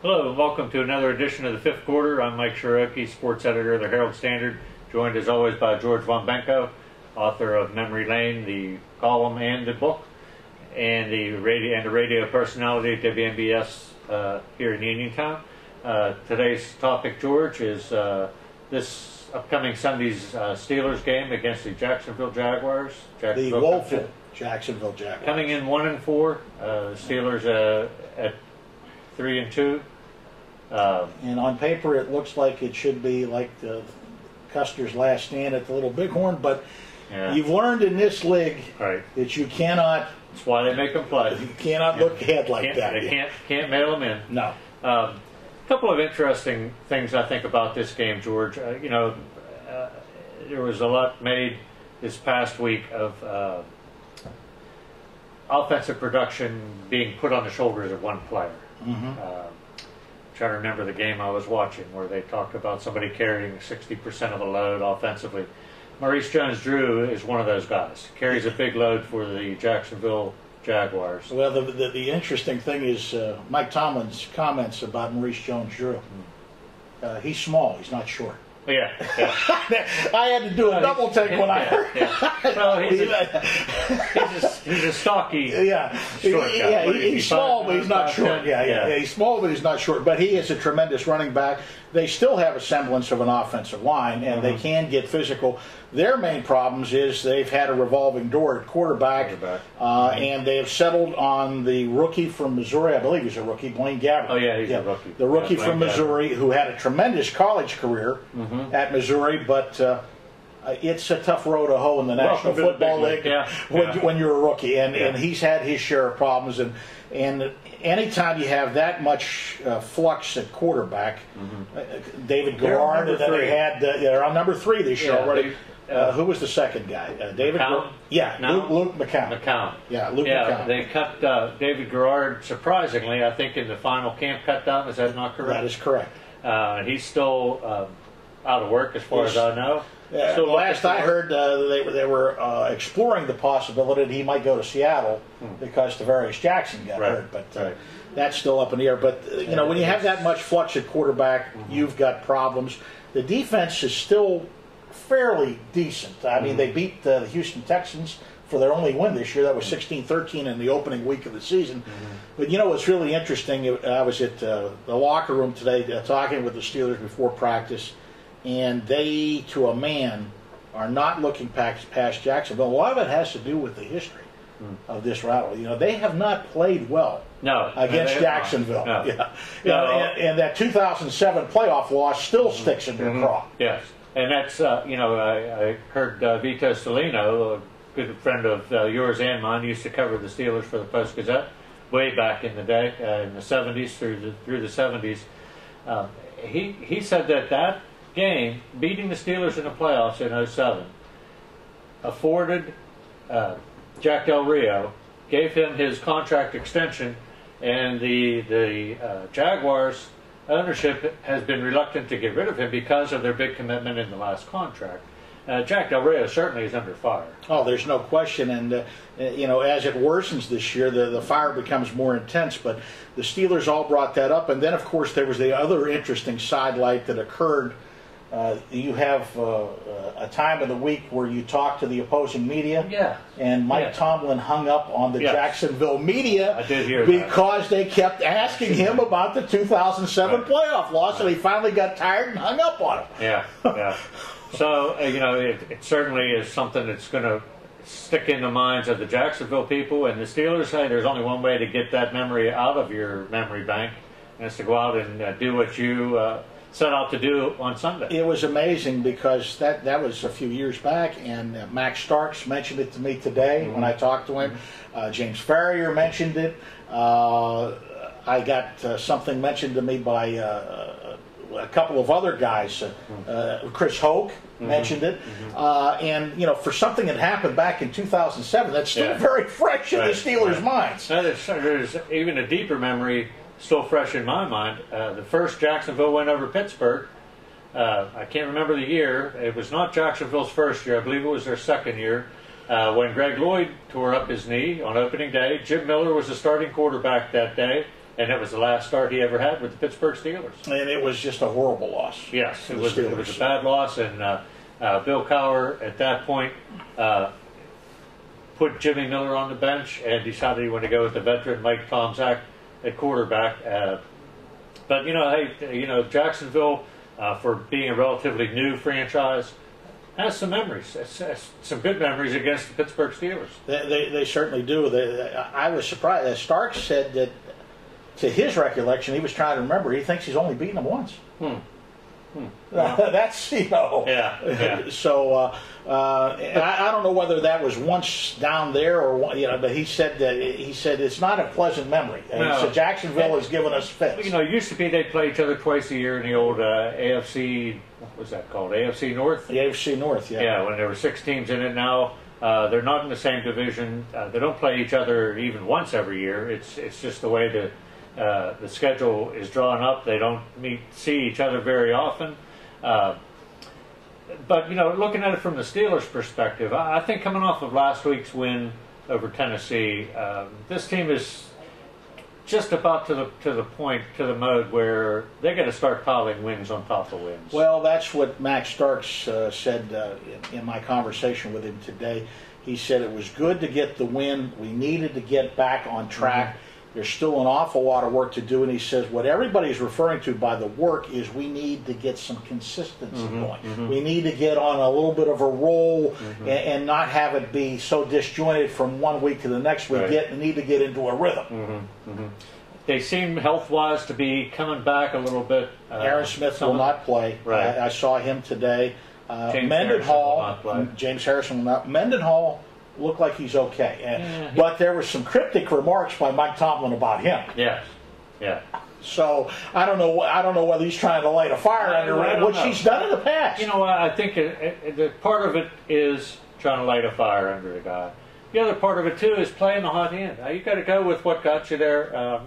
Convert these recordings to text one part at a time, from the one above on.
Hello and welcome to another edition of the Fifth Quarter. I'm Mike Ciarochi, sports editor of the Herald-Standard, joined as always by George Von Benkon, author of Memory Lane, the column and the book, and the radio personality at WMBS here in Uniontown. Today's topic, George, is this upcoming Sunday's Steelers game against the Jacksonville Jaguars. The woeful Jacksonville Jaguars. Coming in 1-4, Steelers at 3-2. And on paper, it looks like it should be like the Custer's last stand at the Little Bighorn, but you've learned in this league that you cannot. That's why they make them play. You cannot look ahead like that. They can't mail them in. No. A couple of interesting things I think about this game, George. There was a lot made this past week of offensive production being put on the shoulders of one player. Trying to remember the game I was watching where they talked about somebody carrying 60% of the load offensively. Maurice Jones-Drew is one of those guys. Carries a big load for the Jacksonville Jaguars. Well, the interesting thing is Mike Tomlin's comments about Maurice Jones-Drew. He's small. He's not short. Yeah. I had to do a double take when I heard. Well, he's a stocky. Short guy. He's small, but he's not short. He's small, but he's not short. But he is a tremendous running back. They still have a semblance of an offensive line, and they can get physical. Their main problems is they've had a revolving door at quarterback. And they have settled on the rookie from Missouri. I believe he's a rookie, Blaine Gabbert. Oh, yeah, he's a rookie. The rookie from Missouri who had a tremendous college career at Missouri, but it's a tough row to hoe in the National Football League when you're a rookie. And he's had his share of problems. And anytime you have that much flux at quarterback, David Garrard, they're on number 3 this year already. Who was the second guy? David McCown? Luke McCown. Luke McCown. They cut David Garrard, surprisingly, I think, in the final camp cut down. Is that not correct? That is correct. He's still out of work as far as I know. So last I heard, they were exploring the possibility that he might go to Seattle because Tavarius Jackson got hurt, but that's still up in the air. But when you have that much flux at quarterback, you've got problems. The defense is still fairly decent. I mean, they beat the Houston Texans for their only win this year. That was 16-13 in the opening week of the season. But what's really interesting, I was at the locker room today talking with the Steelers before practice, and they, to a man, are not looking past Jacksonville. A lot of it has to do with the history of this rivalry. They have not played well against Jacksonville. And that 2007 playoff loss still sticks in their craw. Yes. And that's, I heard Vito Celino, a good friend of yours and mine, used to cover the Steelers for the Post-Gazette way back in the day, in the 70s, through the 70s. He said that game, beating the Steelers in the playoffs in 2007, afforded Jack Del Rio, gave him his contract extension, and the Jaguars ownership has been reluctant to get rid of him because of their big commitment in the last contract. Jack Del Rio certainly is under fire. Oh, there's no question. And, as it worsens this year, the fire becomes more intense. But the Steelers all brought that up. And then, of course, there was the other interesting sidelight that occurred. You have a time of the week where you talk to the opposing media. And Mike Tomlin hung up on the Jacksonville media. I did hear because they kept asking him about the 2007 playoff loss, and he finally got tired and hung up on him. So, it certainly is something that's going to stick in the minds of the Jacksonville people. And the Steelers say there's only one way to get that memory out of your memory bank, and it's to go out and do what you set out to do on Sunday. It was amazing because that was a few years back, and Max Starks mentioned it to me today when I talked to him. James Farrier mentioned it. I got something mentioned to me by a couple of other guys. Chris Hoke mentioned it. And, for something that happened back in 2007, that's still very fresh in the Steelers' minds. Now, there's even a deeper memory still fresh in my mind. The first Jacksonville win over Pittsburgh, I can't remember the year. It was not Jacksonville's first year. I believe it was their second year. When Greg Lloyd tore up his knee on opening day, Jim Miller was the starting quarterback that day, and it was the last start he ever had with the Pittsburgh Steelers. And it was just a horrible loss. Yes, it was a bad loss, and Bill Cowher at that point put Jimmy Miller on the bench and decided he wanted to go with the veteran Mike Tomczak at quarterback. But Jacksonville, for being a relatively new franchise, has some memories, some good memories against the Pittsburgh Steelers. They certainly do. I was surprised. Starks said that, to his recollection, he was trying to remember. He thinks he's only beaten them once. That's, Yeah. So I don't know whether that was once down there or but he said it's not a pleasant memory. No. He said Jacksonville has given us fits. It used to be they'd play each other twice a year in the old AFC. What was that called? AFC North. The AFC North. Yeah. Yeah, when there were 6 teams in it. Now they're not in the same division. They don't play each other even once every year. It's just the way the schedule is drawn up. They don't see each other very often. But looking at it from the Steelers' perspective, I think coming off of last week's win over Tennessee, this team is just about to the mode where they got to start piling wins on top of wins. Well, that's what Max Starks said in my conversation with him today. He said it was good to get the win. We needed to get back on track. There's still an awful lot of work to do, and he says what everybody's referring to by the work is we need to get some consistency going. We need to get on a little bit of a roll and not have it be so disjointed from one week to the next. We need to get into a rhythm. They seem health-wise to be coming back a little bit. Aaron Smith will not play. Right. I saw him today. James Harrison will not. Mendenhall looked like he's okay. But there were some cryptic remarks by Mike Tomlin about him. Yes. Yeah. So I don't know whether he's trying to light a fire under it, which he's done in the past. I think the part of it is trying to light a fire under the guy. The other part of it too is playing the hot hand. You got to go with what got you there.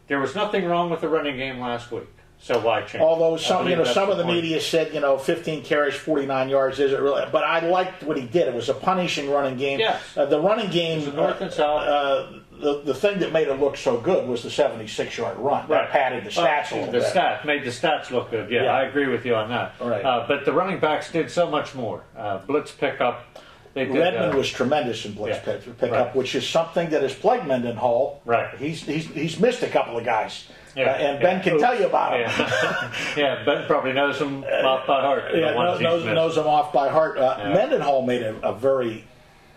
There was nothing wrong with the running game last week. So why change? Although some of the media said 15 carries, 49 yards isn't really. But I liked what he did. It was a punishing running game. Yes. The running game, north and south. The thing that made it look so good was the 76-yard run. That padded the stats a little bit. Made the stats look good. Yeah, I agree with you on that. Right. But the running backs did so much more. Blitz pickup. Redmond was tremendous in blitz pickup, which is something that has plagued Mendenhall. Right. He's missed a couple of guys. And Ben can tell you about him. Ben probably knows them off by heart. Knows them off by heart. Mendenhall made a very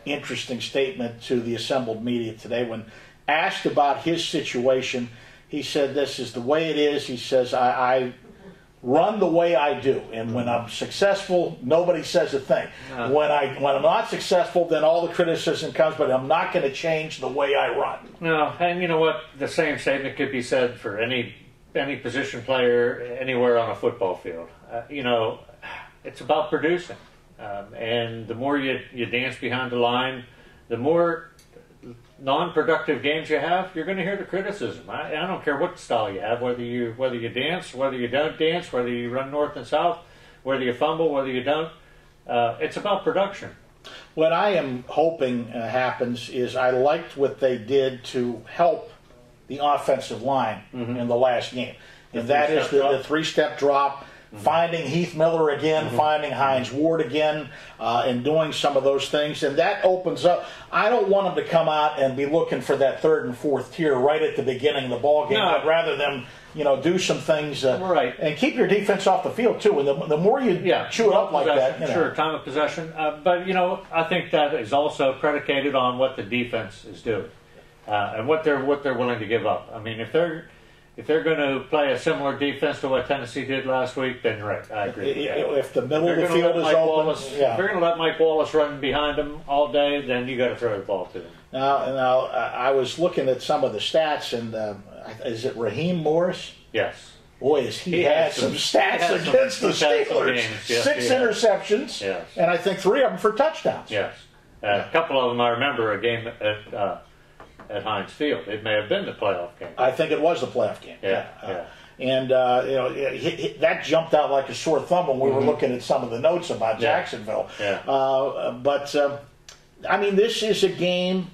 interesting statement to the assembled media today when asked about his situation. He said, "This is the way it is." He says, "I run the way I do, and when I'm successful, nobody says a thing. When I'm not successful, then all the criticism comes, but I'm not going to change the way I run." No, and you know what? The same statement could be said for any position player anywhere on a football field. It's about producing, and the more you dance behind the line, the more non-productive games you have, you're going to hear the criticism. I don't care what style you have, whether you dance, whether you don't dance, whether you run north and south, whether you fumble, whether you don't. It's about production. What I am hoping happens is I liked what they did to help the offensive line in the last game. And that is the three-step drop, finding Heath Miller again, finding Heinz Ward again, and doing some of those things. And that opens up. I don't want them to come out and be looking for that third and fourth tier right at the beginning of the ball game, but rather than do some things and keep your defense off the field too. And the more you chew it up like that, sure, time of possession. But I think that is also predicated on what the defense is doing and what they're willing to give up. I mean, if they're going to play a similar defense to what Tennessee did last week, then right, I agree. If the middle of the field is open, if they're going to let Mike Wallace run behind them all day, then you got to throw the ball to him. Now, I was looking at some of the stats, and is it Raheem Morris? Yes. Boy, he had some stats against the Steelers. 6 interceptions, and I think 3 of them for touchdowns. Yes. A couple of them, I remember a game at Heinz Field. It may have been the playoff game. I think it was the playoff game. And that jumped out like a sore thumb when we were looking at some of the notes about Jacksonville. But I mean, this is a game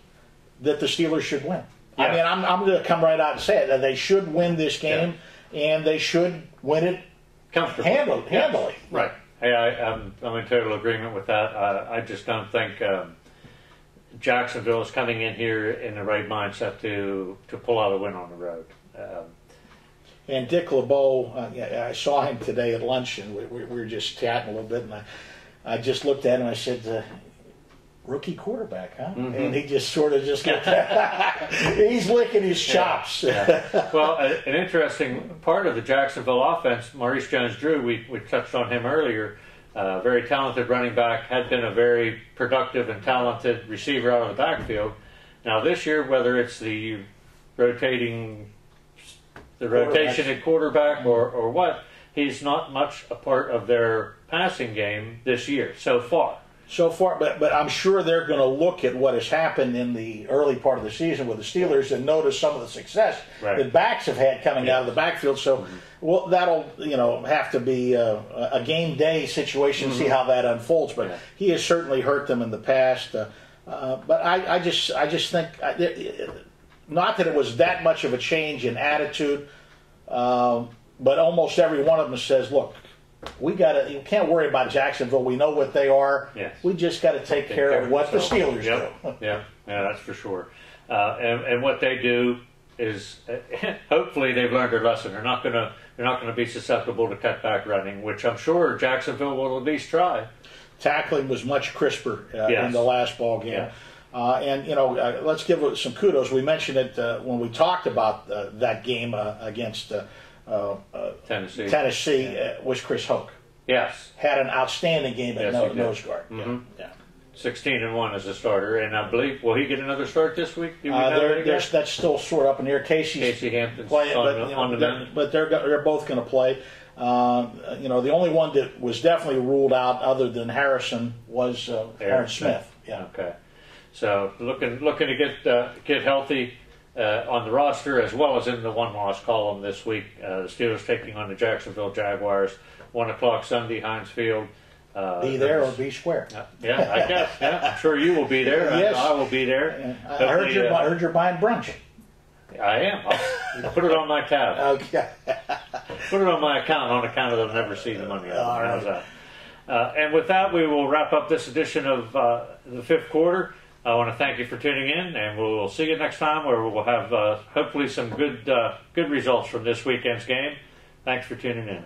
that the Steelers should win. Yeah. I mean, I'm going to come right out and say it, that they should win this game, and they should win it comfortably. Handily. Right. Hey, I'm in total agreement with that. I just don't think Jacksonville is coming in here in the right mindset to pull out a win on the road. And Dick LeBeau, I saw him today at lunch, and we were just chatting a little bit, and I just looked at him and I said, rookie quarterback, huh? Mm-hmm. And he just sort of just he's licking his chops. Yeah. Well, an interesting part of the Jacksonville offense, Maurice Jones-Drew, we touched on him earlier, very talented running back, had been a very productive and talented receiver out of the backfield. Now this year, whether it's the rotation at quarterback or what, he's not much a part of their passing game this year so far. But I'm sure they're going to look at what has happened in the early part of the season with the Steelers and notice some of the success that backs have had coming out of the backfield. So, well, that'll have to be a game day situation. See how that unfolds. But he has certainly hurt them in the past. But I just think not that it was that much of a change in attitude, but almost every one of them says, look, you can't worry about Jacksonville. We know what they are. Yes. We just got to take care of what the Steelers do. Yeah, that's for sure. And what they do is, hopefully, they've learned their lesson. They're not going to be susceptible to cutback running, which I'm sure Jacksonville will at least try. Tackling was much crisper in the last ball game. Yeah. And let's give some kudos. We mentioned it when we talked about that game against. Tennessee was Chris Hoke. Yes. Had an outstanding game at nose guard. Mm-hmm. Yeah. 16-1 as a starter, and I believe, will he get another start this week? That's still sort of up in the air. Casey Hampton's playing, on the bench. But they're both going to play. The only one that was definitely ruled out other than Harrison was Aaron Smith. Yeah. Okay. So looking to get healthy. On the roster as well as in the one-loss column this week. The Steelers taking on the Jacksonville Jaguars, 1 o'clock Sunday, Heinz Field. Be there or be square. Yeah, I guess. Yeah, I'm sure you will be there. Yes. I will be there. I heard you're buying brunch. I am. I'll put it on my tab. Okay. Put it on my account on account of I'll never see the money. All right. How's that? And with that, we will wrap up this edition of the fifth quarter. I want to thank you for tuning in, and we'll see you next time where we'll have hopefully some good results from this weekend's game. Thanks for tuning in.